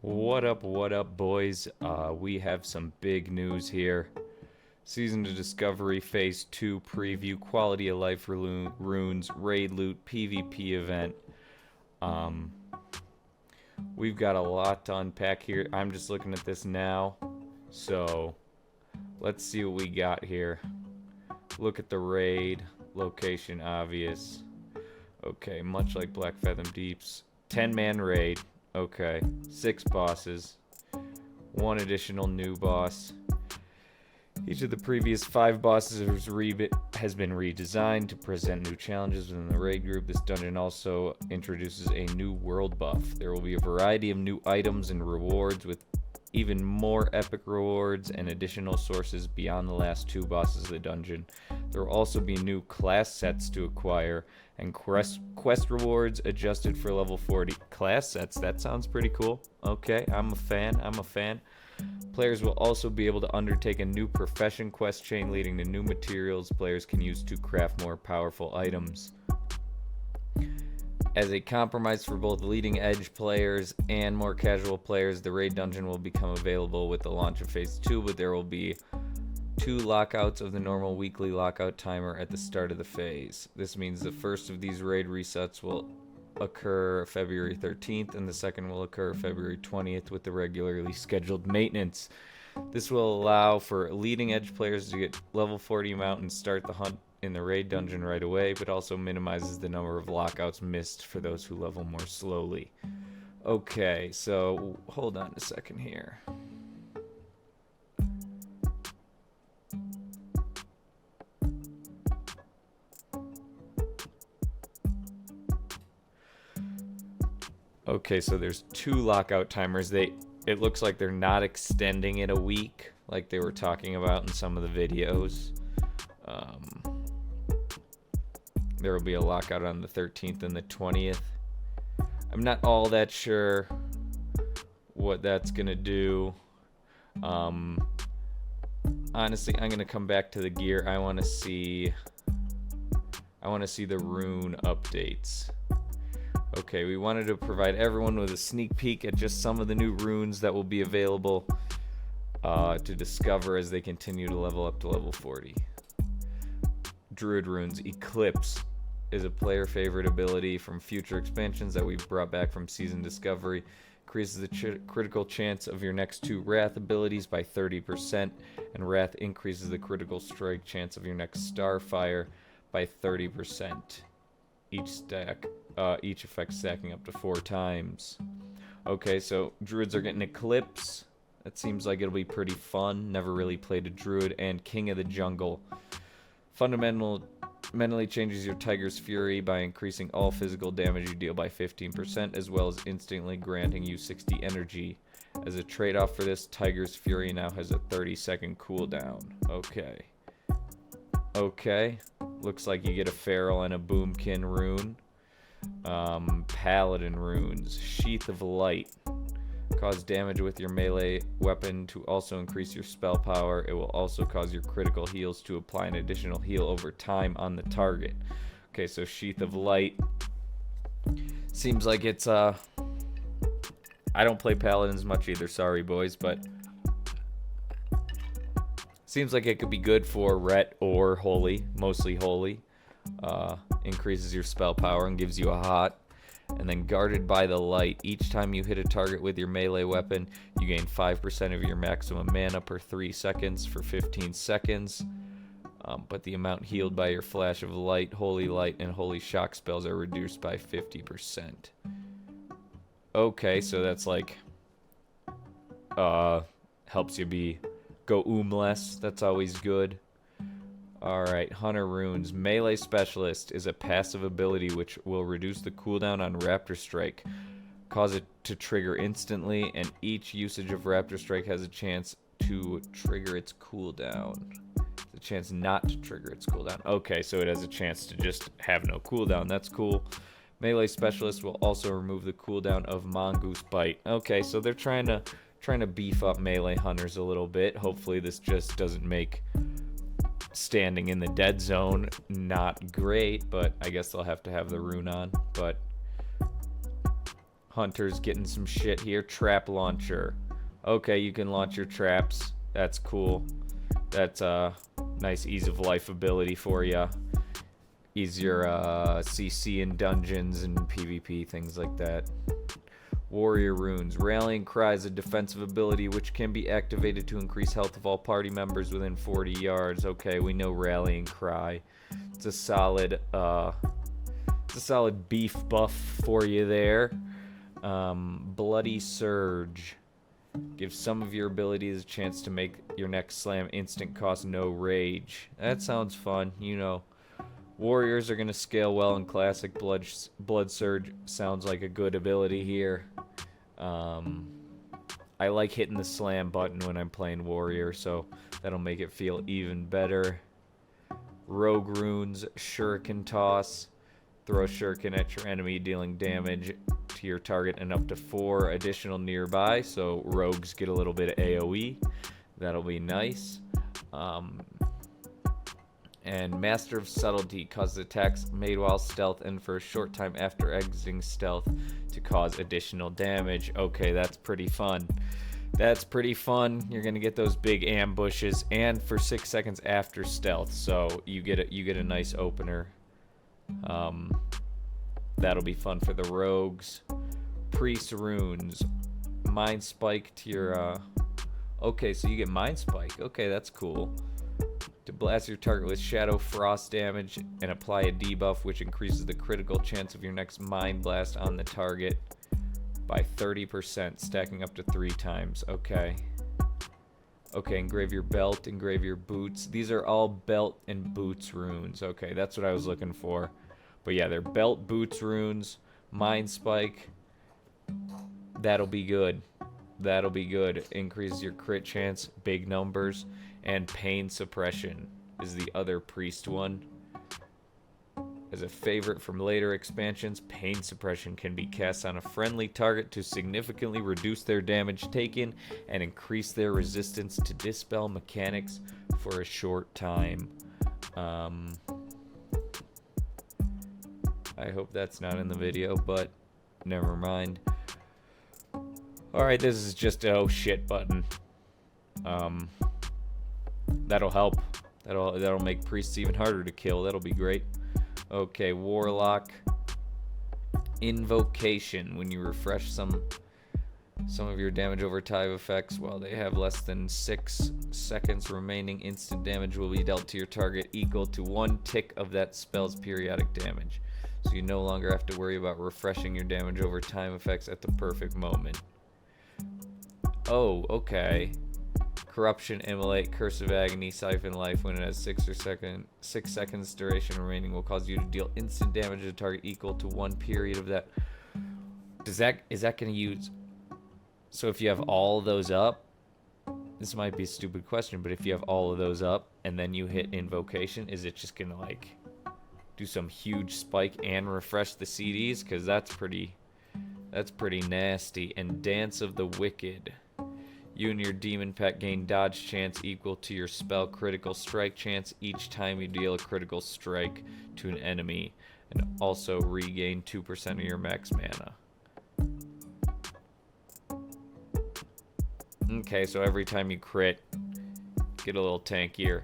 What up, boys? We have some big news here. Season to Discovery Phase 2 Preview, Quality of Life Runes, Raid Loot, PvP Event. We've got a lot to unpack here. I'm just looking at this now. So, let's see what we got here. Look at the raid. Location obvious. Okay, much like Black Fathom Deeps. 10-man raid. Okay, 6 bosses. 1 additional new boss. Each of the previous 5 bosses has been redesigned to present new challenges within the raid group. This dungeon also introduces a new world buff. There will be a variety of new items and rewards with even more epic rewards and additional sources beyond the last 2 bosses of the dungeon. There will also be new class sets to acquire and quest rewards adjusted for level 40. Class sets, that sounds pretty cool. Okay, I'm a fan. Players will also be able to undertake a new profession quest chain leading to new materials players can use to craft more powerful items. As a compromise for both leading edge players and more casual players, the raid dungeon will become available with the launch of Phase 2, but there will be 2 lockouts of the normal weekly lockout timer at the start of the phase. This means the first of these raid resets will occur February 13th and the second will occur February 20th with the regularly scheduled maintenance. This will allow for leading edge players to get level 40 mount and start the hunt in the raid dungeon right away, but also minimizes the number of lockouts missed for those who level more slowly. Okay, so hold on a second here. Okay, so there's 2 lockout timers. It looks like they're not extending it a week like they were talking about in some of the videos. There will be a lockout on the 13th and the 20th. I'm not all that sure what that's gonna do. Honestly, I'm gonna come back to the gear. I want to see the rune updates. Okay, we wanted to provide everyone with a sneak peek at just some of the new runes that will be available to discover as they continue to level up to level 40. Druid Runes Eclipse is a player favorite ability from future expansions that we've brought back from Season Discovery. Increases the critical chance of your next 2 Wrath abilities by 30%, and Wrath increases the critical strike chance of your next Starfire by 30%. Each effect stacking up to 4 times. Okay, so Druids are getting Eclipse. That seems like it'll be pretty fun. Never really played a Druid. And King of the Jungle. Fundamentally changes your Tiger's Fury by increasing all physical damage you deal by 15%, as well as instantly granting you 60 energy. As a trade-off for this, Tiger's Fury now has a 30-second cooldown. Okay. Looks like you get a Feral and a Boomkin rune. Paladin Runes. Sheath of Light. Cause damage with your melee weapon to also increase your spell power. It will also cause your critical heals to apply an additional heal over time on the target. Okay, so Sheath of Light. Seems like it's, I don't play Paladins much either, sorry boys, but seems like it could be good for Ret or Holy, mostly Holy. Increases your spell power and gives you a hot. And then Guarded by the Light. Each time you hit a target with your melee weapon, you gain 5% of your maximum mana per 3 seconds for 15 seconds. But the amount healed by your Flash of Light, Holy Light, and Holy Shock spells are reduced by 50%. Okay, so that's like helps you go less. That's always good. Alright, Hunter Runes. Melee Specialist is a passive ability which will reduce the cooldown on Raptor Strike. Cause it to trigger instantly, and each usage of Raptor Strike has a chance to trigger its cooldown. A chance not to trigger its cooldown. Okay, so it has a chance to just have no cooldown. That's cool. Melee Specialist will also remove the cooldown of Mongoose Bite. Okay, so they're trying to beef up melee hunters a little bit. Hopefully this just doesn't make standing in the dead zone not great, but I guess they'll have to have the rune on. But Hunter's getting some shit here. Trap launcher. Okay, you can launch your traps. That's cool. That's a nice ease of life ability for you. Easier CC in dungeons and PvP, things like that. Warrior Runes. Rallying Cry is a defensive ability which can be activated to increase health of all party members within 40 yards. Okay, we know Rallying Cry. It's a solid beef buff for you there. Bloody Surge. Gives some of your abilities a chance to make your next slam instant cost no rage. That sounds fun, you know. Warriors are going to scale well in Classic. Blood Surge sounds like a good ability here. I like hitting the slam button when I'm playing Warrior, so that'll make it feel even better. Rogue Runes, Shuriken Toss. Throw Shuriken at your enemy, dealing damage to your target and up to 4 additional nearby, so rogues get a little bit of AoE. That'll be nice. And Master of Subtlety causes attacks made while stealth and for a short time after exiting stealth to cause additional damage. Okay, that's pretty fun. That's pretty fun. You're gonna get those big ambushes, and for 6 seconds after stealth, so you get a nice opener. That'll be fun for the rogues. Priest Runes. Mind Spike to your okay, so you get Mind Spike. Okay, that's cool. To blast your target with Shadow Frost damage and apply a debuff which increases the critical chance of your next Mind Blast on the target by 30%, stacking up to 3 times. Okay. Okay, engrave your belt, engrave your boots. These are all belt and boots runes. Okay, that's what I was looking for. But yeah, they're belt, boots runes, Mind Spike. That'll be good. That'll be good. Increases your crit chance, big numbers, and pain suppression is the other priest one. As a favorite from later expansions, pain suppression can be cast on a friendly target to significantly reduce their damage taken and increase their resistance to dispel mechanics for a short time. I hope that's not in the video, but never mind. Alright, this is just a oh shit button. That'll help. That'll make priests even harder to kill. That'll be great. Okay, Warlock. Invocation. When you refresh some of your damage over time effects while they have less than 6 seconds remaining, instant damage will be dealt to your target equal to 1 tick of that spell's periodic damage. So you no longer have to worry about refreshing your damage over time effects at the perfect moment. Oh, okay. Corruption, Immolate, Curse of Agony, Siphon Life. When it has 6 seconds duration remaining, will cause you to deal instant damage to the target equal to 1 period of that. Is that going to use? So if you have all of those up, this might be a stupid question, but if you have all of those up and then you hit Invocation, is it just going to like do some huge spike and refresh the CDs? Because that's pretty nasty. And Dance of the Wicked. You and your demon pet gain dodge chance equal to your spell critical strike chance each time you deal a critical strike to an enemy, and also regain 2% of your max mana. Okay, so every time you crit, get a little tankier,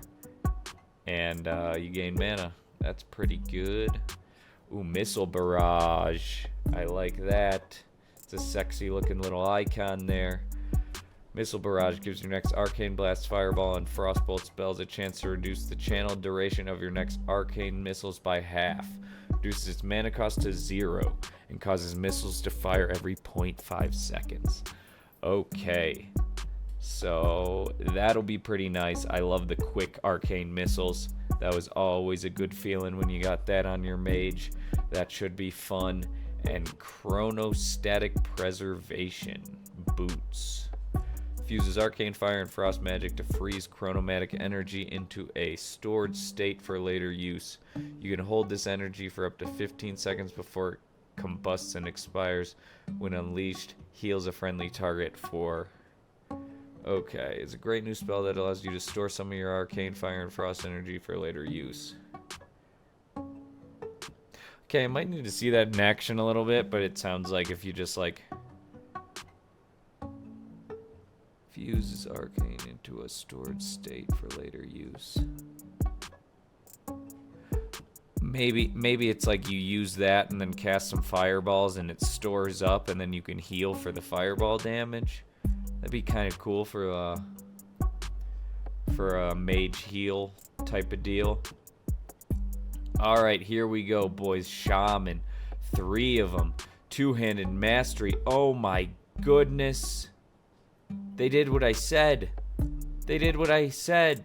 and you gain mana. That's pretty good. Ooh, Missile Barrage. I like that. It's a sexy looking little icon there. Missile Barrage gives your next Arcane Blast, Fireball, and Frostbolt spells a chance to reduce the channel duration of your next arcane missiles by half. Reduces its mana cost to 0 and causes missiles to fire every 0.5 seconds. Okay, so that'll be pretty nice. I love the quick arcane missiles. That was always a good feeling when you got that on your mage. That should be fun. And Chronostatic Preservation boots. Fuses arcane fire and frost magic to freeze chronomatic energy into a stored state for later use. You can hold this energy for up to 15 seconds before it combusts and expires. When unleashed, heals a friendly target for... Okay, it's a great new spell that allows you to store some of your arcane fire and frost energy for later use. Okay, I might need to see that in action a little bit, but it sounds like if you just like fuses arcane into a stored state for later use. Maybe it's like you use that and then cast some fireballs and it stores up and then you can heal for the fireball damage. That'd be kind of cool for a mage heal type of deal. All right, here we go, boys. Shaman, 3 of them. Two-handed mastery. Oh my goodness. They did what I said. They did what I said.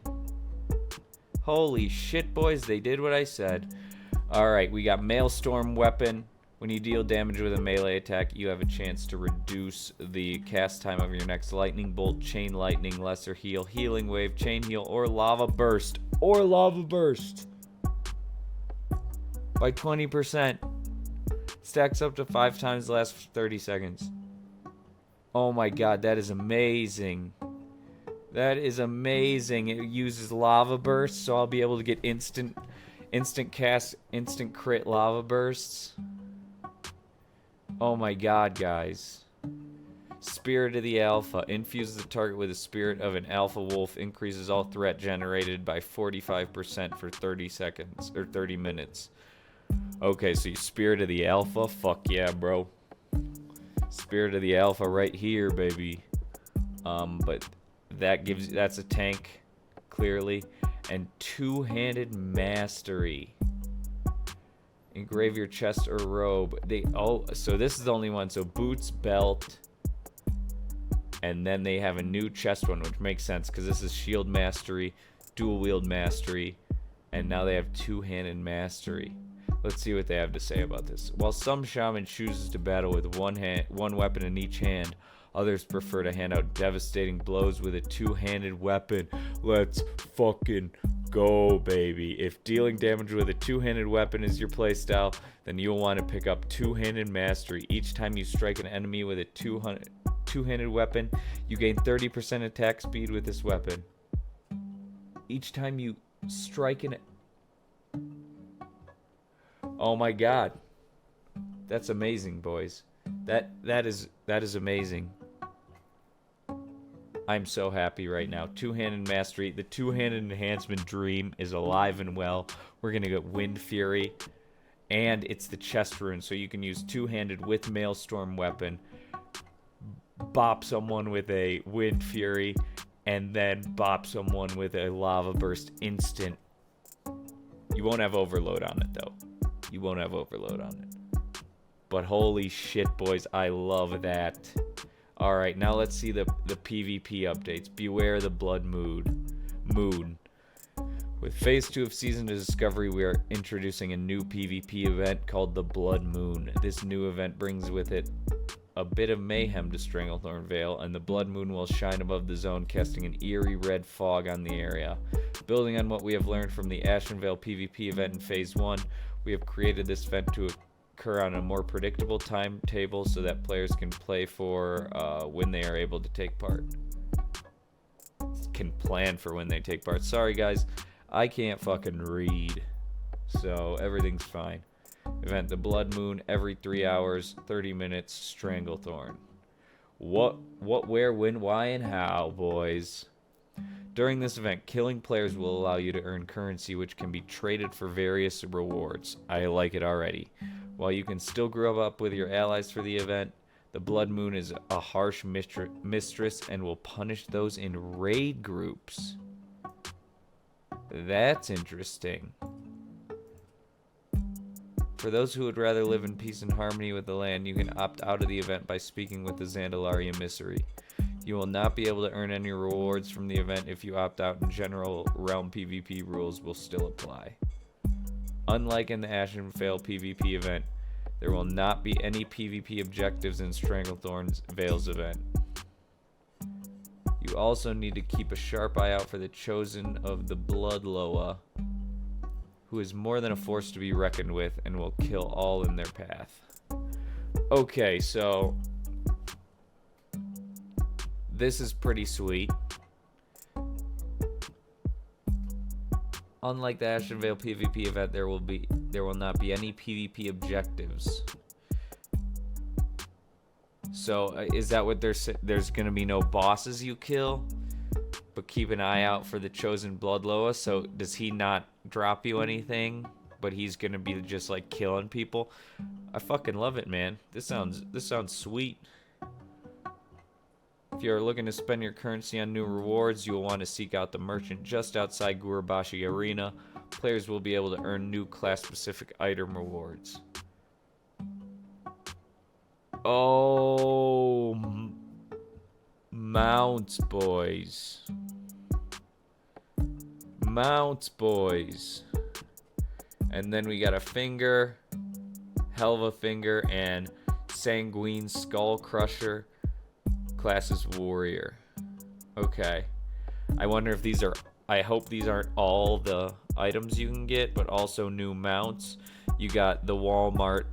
Holy shit, boys. They did what I said. All right, we got Maelstrom weapon. When you deal damage with a melee attack, you have a chance to reduce the cast time of your next lightning bolt, chain lightning, lesser heal, healing wave, chain heal, or lava burst. Or lava burst. By 20%. Stacks up to 5 times the last 30 seconds. Oh my god, that is amazing. That is amazing. It uses lava bursts, so I'll be able to get instant cast, instant crit lava bursts. Oh my god, guys. Spirit of the Alpha. Infuses the target with the spirit of an alpha wolf. Increases all threat generated by 45% for 30 seconds, or 30 minutes. Okay, so you Spirit of the Alpha? Fuck yeah, bro. Spirit of the Alpha right here, baby. But that's a tank, clearly. And two-handed mastery. Engrave your chest or robe. So this is the only one. So boots, belt, and then they have a new chest one, which makes sense because this is shield mastery, dual wield mastery, and now they have two-handed mastery. Let's see what they have to say about this. While some shaman chooses to battle with one weapon in each hand, others prefer to hand out devastating blows with a two-handed weapon. Let's fucking go, baby. If dealing damage with a two-handed weapon is your playstyle, then you'll want to pick up two-handed mastery. Each time you strike an enemy with a two-handed weapon, you gain 30% attack speed with this weapon. Each time you strike an... Oh my god. That's amazing, boys. That is amazing. I'm so happy right now. Two-handed mastery. The two-handed enhancement dream is alive and well. We're going to get Wind Fury. And it's the chest rune, so you can use two-handed with Maelstrom weapon. Bop someone with a Wind Fury. And then bop someone with a Lava Burst instant. You won't have overload on it, though. You won't have overload on it. But holy shit, boys. I love that. Alright, now let's see the PvP updates. Beware the Blood Moon. With Phase 2 of Season of Discovery, we are introducing a new PvP event called the Blood Moon. This new event brings with it a bit of mayhem to Stranglethorn Vale, and the Blood Moon will shine above the zone, casting an eerie red fog on the area. Building on what we have learned from the Ashenvale PvP event in Phase 1, we have created this event to occur on a more predictable timetable so that players can play for when they are able to take part. Can plan for when they take part. Sorry guys, I can't fucking read, so everything's fine. Event the Blood Moon every 3 hours, 30 minutes, Stranglethorn. What, where, when, why, and how, boys. During this event, killing players will allow you to earn currency which can be traded for various rewards. I like it already. While you can still grow up with your allies for the event, the Blood Moon is a harsh mistress and will punish those in raid groups. That's interesting. For those who would rather live in peace and harmony with the land, you can opt out of the event by speaking with the Zandalaria Emissary. You will not be able to earn any rewards from the event if you opt out, and general realm PvP rules will still apply. Unlike in the Ashenvale PvP event, there will not be any PvP objectives in Stranglethorn Vale's event. You also need to keep a sharp eye out for the Chosen of the Bloodloa, who is more than a force to be reckoned with and will kill all in their path. Okay, so this is pretty sweet. Unlike the Lvl PvP event, there will not be any PvP objectives. So is that what there's gonna be no bosses you kill, but keep an eye out for the chosen Bloodloa? So does he not drop you anything, but he's gonna be just like killing people? I fucking love it, man. This sounds sweet. If you're looking to spend your currency on new rewards, you will want to seek out the merchant just outside Gurubashi Arena. Players will be able to earn new class-specific item rewards. Oh, mounts, boys. Mounts, boys. And then we got a finger, hell of a finger, and Sanguine Skull Crusher. Classes warrior. Okay. I wonder if these are... I hope these aren't all the items you can get, but also new mounts. You got the Walmart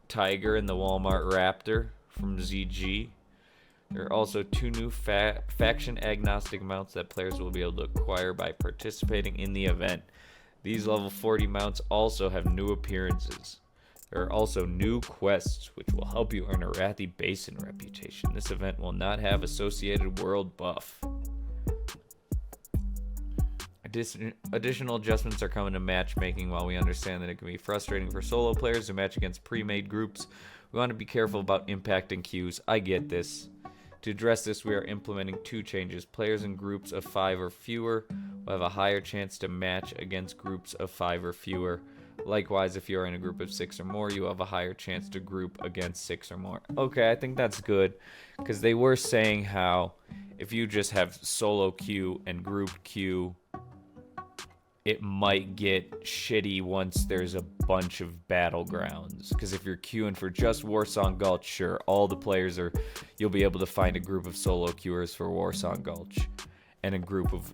Tiger and the Walmart Raptor from ZG. There are also 2 new faction agnostic mounts that players will be able to acquire by participating in the event. These level 40 mounts also have new appearances. There are also new quests which will help you earn a Arathi Basin reputation. This event will not have associated world buff. Additional adjustments are coming to matchmaking. While we understand that it can be frustrating for solo players who match against pre-made groups, we want to be careful about impacting queues. I get this. To address this, we are implementing 2 changes. Players in groups of 5 or fewer will have a higher chance to match against groups of 5 or fewer. Likewise, if you're in a group of 6 or more, you have a higher chance to group against 6 or more. Okay, I think that's good, because they were saying how if you just have solo queue and group queue, it might get shitty once there's a bunch of battlegrounds. Because if you're queuing for just Warsong Gulch, sure, all the players are... You'll be able to find a group of solo queuers for Warsong Gulch and a group of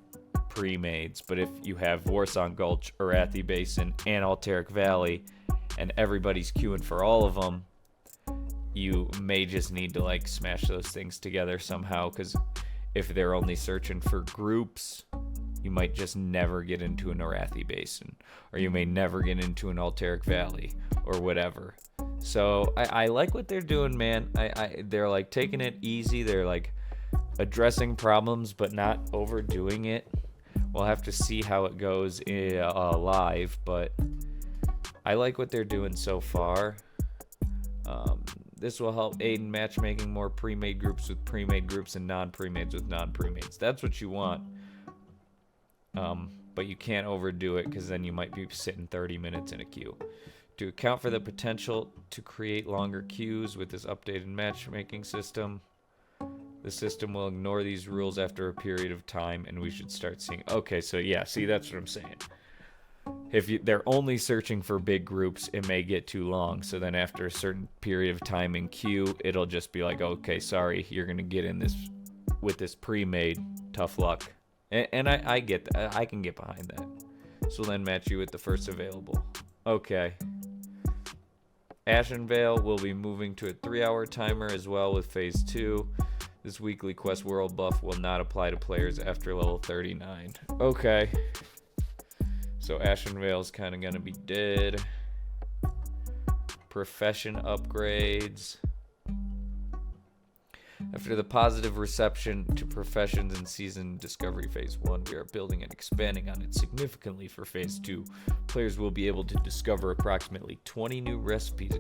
pre-mades. But if you have Warsong Gulch, Arathi Basin, and Alteric Valley, and everybody's queuing for all of them, you may just need to like smash those things together somehow, because if they're only searching for groups, you might just never get into an Arathi Basin, or you may never get into an Alteric Valley, or whatever. So I like what they're doing, man. They're like taking it easy. They're like addressing problems, but not overdoing it. We'll have to see how it goes live, but I like what they're doing so far. This will help aid in matchmaking more pre-made groups with pre-made groups and non-pre-mades with non-pre-mades. That's what you want. But you can't overdo it, because then you might be sitting 30 minutes in a queue. To account for the potential to create longer queues with this updated matchmaking system, the system will ignore these rules after a period of time, and we should start seeing... Okay, so yeah, see, that's what I'm saying. If they're only searching for big groups, it may get too long. So then after a certain period of time in queue, it'll just be like, okay, sorry, you're going to get in this with this pre-made. Tough luck. And I get that. I can get behind that. So then match you with the first available. Okay. Ashenvale will be moving to a 3-hour timer as well with Phase 2. This weekly quest world buff will not apply to players after level 39. Okay. So Ashenvale's kind of going to be dead. Profession upgrades. After the positive reception to Professions in Season Discovery Phase 1, we are building and expanding on it significantly for Phase 2. Players will be able to discover approximately 20 new recipes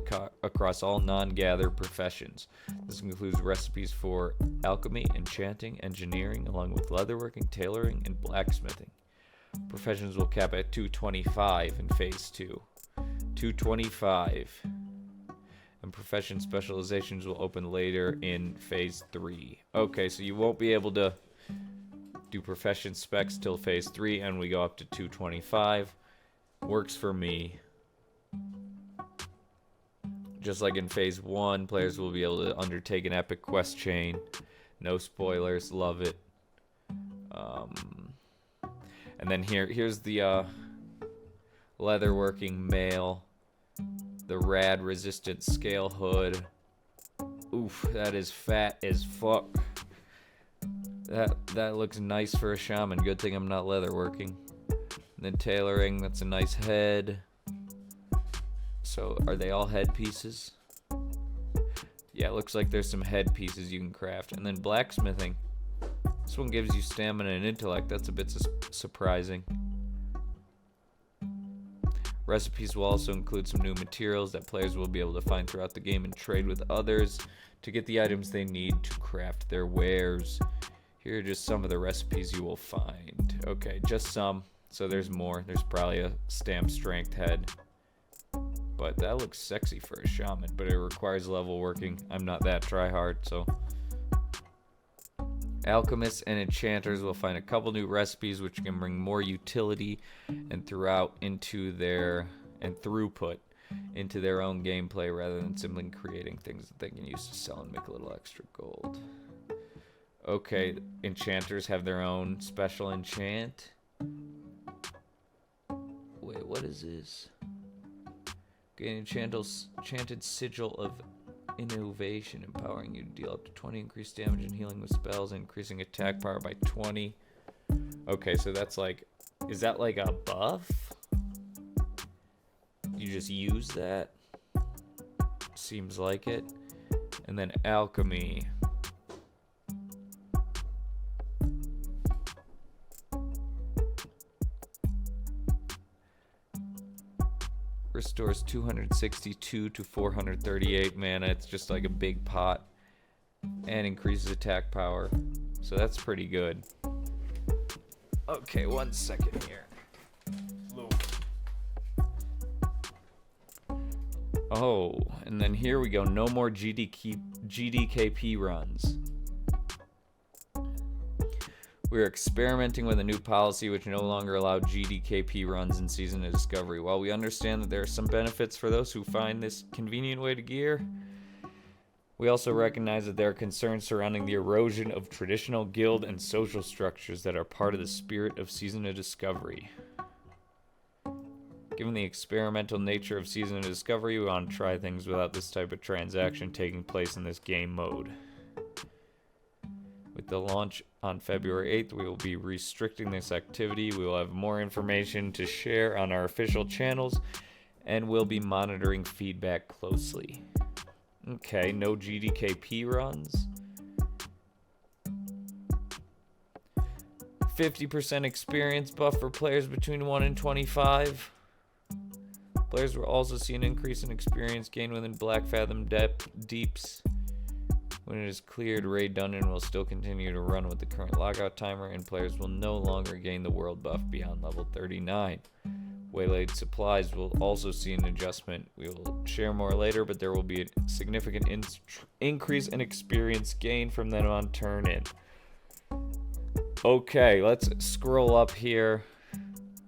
across all non-gather professions. This includes recipes for alchemy, enchanting, engineering, along with leatherworking, tailoring, and blacksmithing. Professions will cap at 225 in Phase 2. 225. And profession specializations will open later in Phase 3. Okay, so you won't be able to do profession specs till Phase 3, and we go up to 225. Works for me. Just like in Phase 1, players will be able to undertake an epic quest chain. No spoilers, love it. And then here's the leatherworking mail. The rad resistant scale hood. Oof, that is fat as fuck. That looks nice for a shaman. Good thing I'm not leatherworking. And then tailoring, that's a nice head. So are they all head pieces? Yeah, it looks like there's some head pieces you can craft. And then blacksmithing. This one gives you stamina and intellect. That's a bit surprising. Recipes will also include some new materials that players will be able to find throughout the game and trade with others to get the items they need to craft their wares. Here are just some of the recipes you will find. Okay, just some. So there's more. There's probably a stamp strength head. But that looks sexy for a shaman, but it requires level working. I'm not that tryhard, so. Alchemists and enchanters will find a couple new recipes which can bring more utility and throughput into their own gameplay rather than simply creating things that they can use to sell and make a little extra gold. Okay, enchanters have their own special enchant. Wait, what is this? Gain enchanted sigil of innovation, empowering you to deal up to 20 increased damage and healing with spells, increasing attack power by 20. Okay, so that's like, is that like a buff? You just use that? Seems like it. And then alchemy. Restores 262 to 438 mana. It's just like a big pot. And increases attack power. So that's pretty good. Okay, 1 second here. Oh, and then here we go. No more GDKP runs. We are experimenting with a new policy which no longer allows GDKP runs in Season of Discovery. While we understand that there are some benefits for those who find this convenient way to gear, we also recognize that there are concerns surrounding the erosion of traditional guild and social structures that are part of the spirit of Season of Discovery. Given the experimental nature of Season of Discovery, we want to try things without this type of transaction taking place in this game mode. With the launch on February 8th, we will be restricting this activity. We will have more information to share on our official channels, and we'll be monitoring feedback closely. Okay, no GDKP runs. 50% experience buff for players between 1 and 25. Players will also see an increase in experience gain within Black Fathom Deeps. When it is cleared, Raid Dungeon will still continue to run with the current lockout timer, and players will no longer gain the world buff beyond level 39. Waylaid Supplies will also see an adjustment. We will share more later, but there will be a significant increase in experience gain from then on turn in. Okay, let's scroll up here.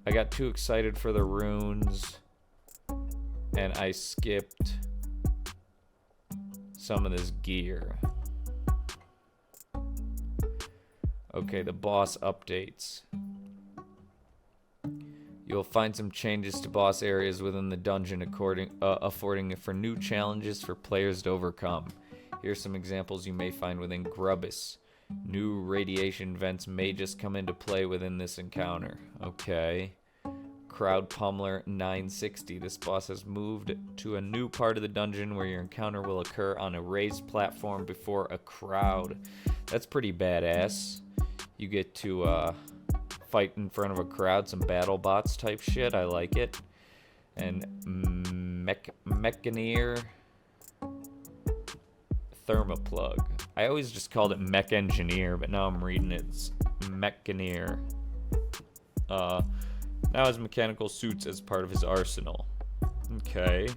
I got too excited for the runes, and I skipped some of this gear. Okay, the boss updates. You'll find some changes to boss areas within the dungeon affording for new challenges for players to overcome. Here's some examples you may find within Grubbus. New radiation vents may just come into play within this encounter. Okay. Crowd Pummeler 960. This boss has moved to a new part of the dungeon where your encounter will occur on a raised platform before a crowd. That's pretty badass. You get to fight in front of a crowd, some battle bots type shit. I like it. And Mechaneer Thermoplug. I always just called it Mech Engineer, but now I'm reading it's Mechaneer. Now has mechanical suits as part of his arsenal. Okay.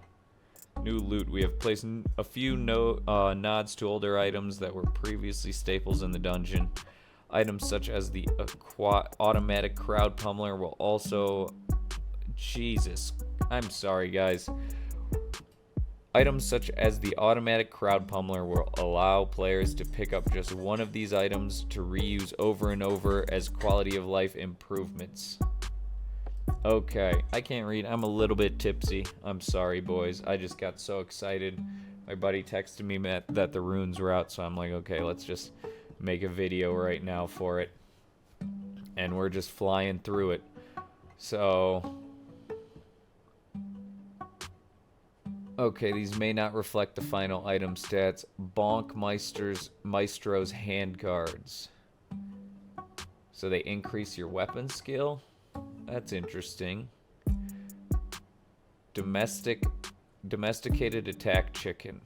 New loot. We have placed a few nods to older items that were previously staples in the dungeon. Items such as the automatic crowd pummeler will also... Jesus. I'm sorry, guys. Items such as the automatic crowd pummeler will allow players to pick up just one of these items to reuse over and over as quality of life improvements. Okay, I can't read. I'm a little bit tipsy. I'm sorry, boys. I just got so excited. My buddy texted me that the runes were out, so I'm like, okay, let's just make a video right now for it. And we're just flying through it. So, okay, these may not reflect the final item stats. Bonk Maestro's hand guards. So they increase your weapon skill. That's interesting. Domesticated attack chicken.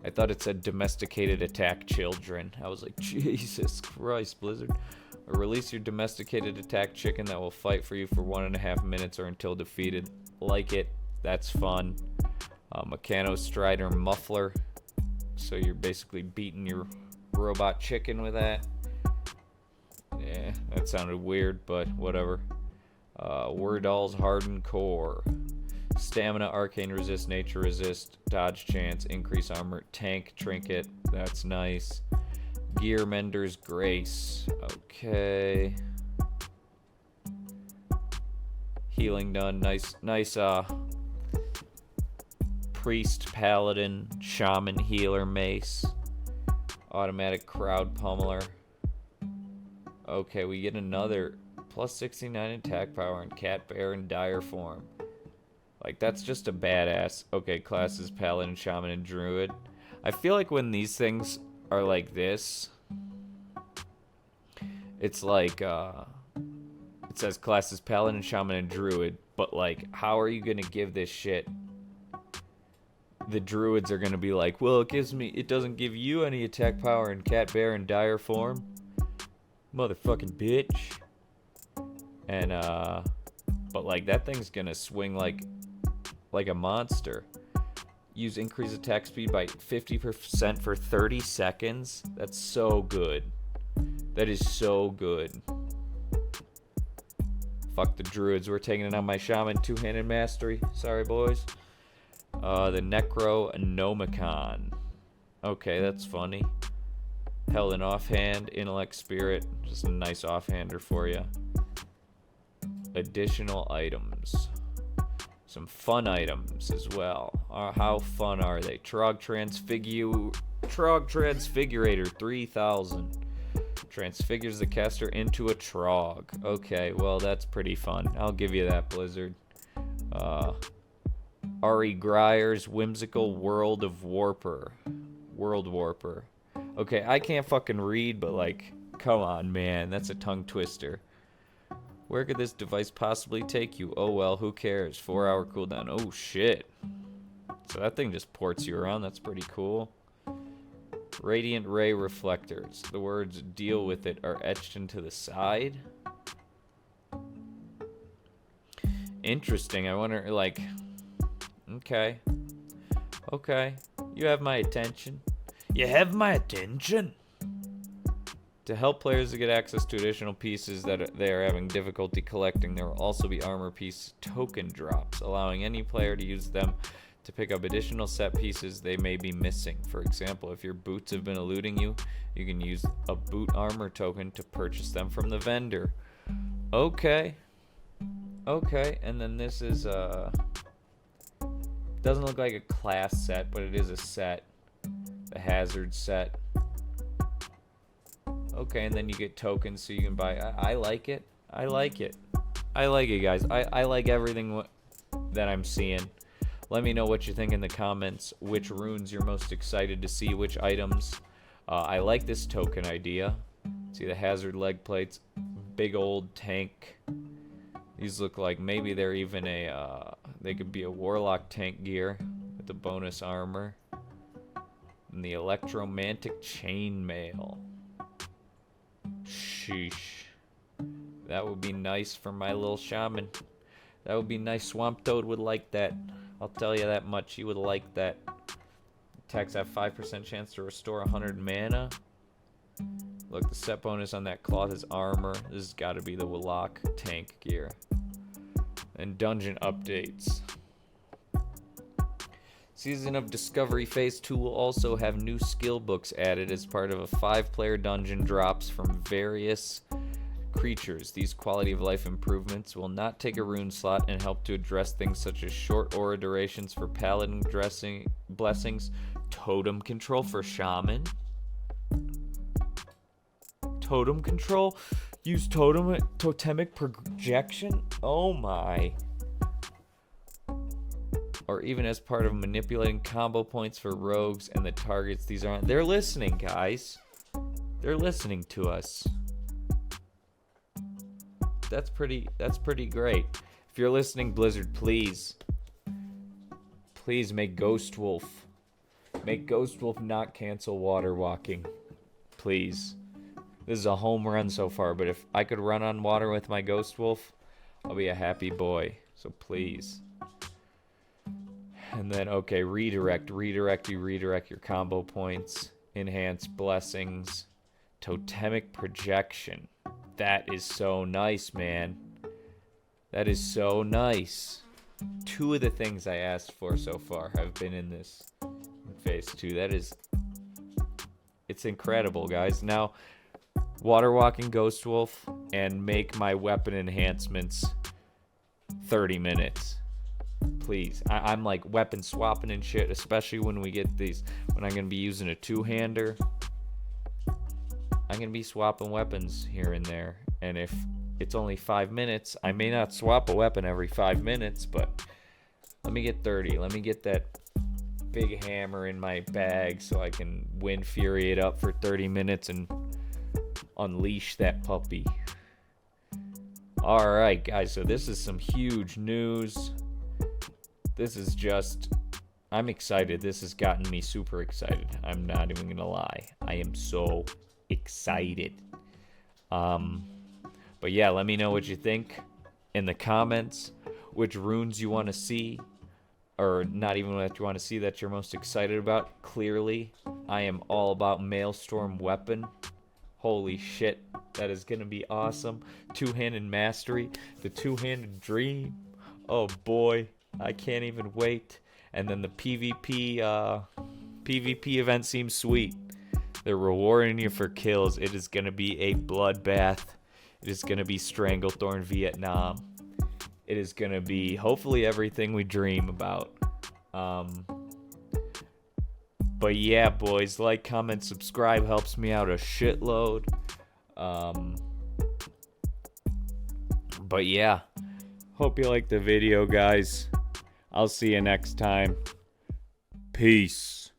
I thought it said domesticated attack children. I was like, Jesus Christ, Blizzard. Or release your domesticated attack chicken that will fight for you for 1.5 minutes or until defeated. Like it. That's fun. Mechano Strider Muffler. So you're basically beating your robot chicken with that. Yeah, that sounded weird, but whatever. Wordall's Hardened Core. Stamina, Arcane Resist, Nature Resist, Dodge Chance, Increase Armor, Tank Trinket. That's nice. Gear Mender's Grace. Okay. Healing done. Nice, Priest, Paladin, Shaman, Healer, Mace. Automatic Crowd Pummeler. Okay, we get another plus 69 attack power and Cat Bear in Dire Form. Like, that's just a badass. Okay, classes Paladin, Shaman, and Druid. I feel like when these things are like this, it's like, it says classes Paladin, Shaman, and Druid, but like, how are you gonna give this shit? The Druids are gonna be like, well, it doesn't give you any attack power and Cat Bear in Dire Form. Motherfucking bitch. And, but like, that thing's gonna swing like a monster. Use increased attack speed by 50% for 30 seconds. That's so good. That is so good. Fuck the Druids. We're taking it on my Shaman. Two-handed mastery. Sorry, boys. The Necronomicon. Okay, that's funny. Held an offhand. Intellect Spirit. Just a nice offhander for you. Additional items. Some fun items as well. How fun are they? Trog Transfigurator 3000. Transfigures the caster into a Trog. Okay, well, that's pretty fun. I'll give you that, Blizzard. Ari Grier's Whimsical World Warper. Okay, I can't fucking read, but like, come on, man. That's a tongue twister. Where could this device possibly take you? Oh well, who cares? 4-hour cooldown. Oh shit. So that thing just ports you around. That's pretty cool. Radiant Ray Reflectors. The words "deal with it" are etched into the side. Interesting. I wonder, like... Okay. You have my attention. You have my attention. To help players to get access to additional pieces that they are having difficulty collecting, there will also be armor piece token drops, allowing any player to use them to pick up additional set pieces they may be missing. For example, if your boots have been eluding you, you can use a boot armor token to purchase them from the vendor. Okay, and then this is doesn't look like a class set, but it is a set. The hazard set. Okay, and then you get tokens so you can buy. I like it. I like it, guys. I like everything that I'm seeing. Let me know what you think in the comments. Which runes you're most excited to see. Which items. I like this token idea. See the hazard leg plates. Big old tank. These look like maybe they're even a... they could be a Warlock tank gear with the bonus armor. And the Electromantic Chainmail. Sheesh. That would be nice for my little Shaman. That would be nice. Swamp Toad would like that. I'll tell you that much. He would like that. Attacks have 5% chance to restore 100 mana. Look, the set bonus on that cloth is armor. This has got to be the Warlock tank gear. And dungeon updates. Season of Discovery Phase 2 will also have new skill books added as part of a 5-player dungeon drops from various creatures. These quality of life improvements will not take a rune slot and help to address things such as short aura durations for Paladin blessings, totem control for Shaman, totem control, Use totemic projection? Oh my. Or even as part of manipulating combo points for rogues and the targets these are on. They're listening, guys. They're listening to us. That's pretty great. If you're listening, Blizzard, please make Ghost Wolf. Make Ghost Wolf not cancel water walking. Please. This is a home run so far, but if I could run on water with my Ghost Wolf, I'll be a happy boy. So please. And then, okay, redirect your combo points, enhance blessings, totemic projection. That is so nice, man. That is so nice. 2 of the things I asked for so far have been in this phase 2. It's incredible, guys. Now, water walking Ghost Wolf and make my weapon enhancements 30 minutes. Please. I'm like weapon swapping and shit, especially when we get these, when I'm going to be using a 2-hander. I'm going to be swapping weapons here and there. And if it's only 5 minutes, I may not swap a weapon every 5 minutes, but let me get 30. Let me get that big hammer in my bag so I can Wind Fury it up for 30 minutes and unleash that puppy. Alright, guys, so this is some huge news. This is just, I'm excited. This has gotten me super excited. I'm not even gonna lie. I am so excited. But yeah, let me know what you think in the comments, which runes you want to see, or not even what you want to see that you're most excited about. Clearly, I am all about Maelstrom Weapon. Holy shit, that is gonna be awesome. 2-handed mastery, the 2-handed dream. Oh boy, I can't even wait. And then the PvP event seems sweet. They're rewarding you for kills. It is gonna be a bloodbath. It is gonna be Stranglethorn Vietnam. It is gonna be hopefully everything we dream about. But yeah, boys, like, comment, subscribe helps me out a shitload. But yeah, hope you liked the video, guys. I'll see you next time. Peace.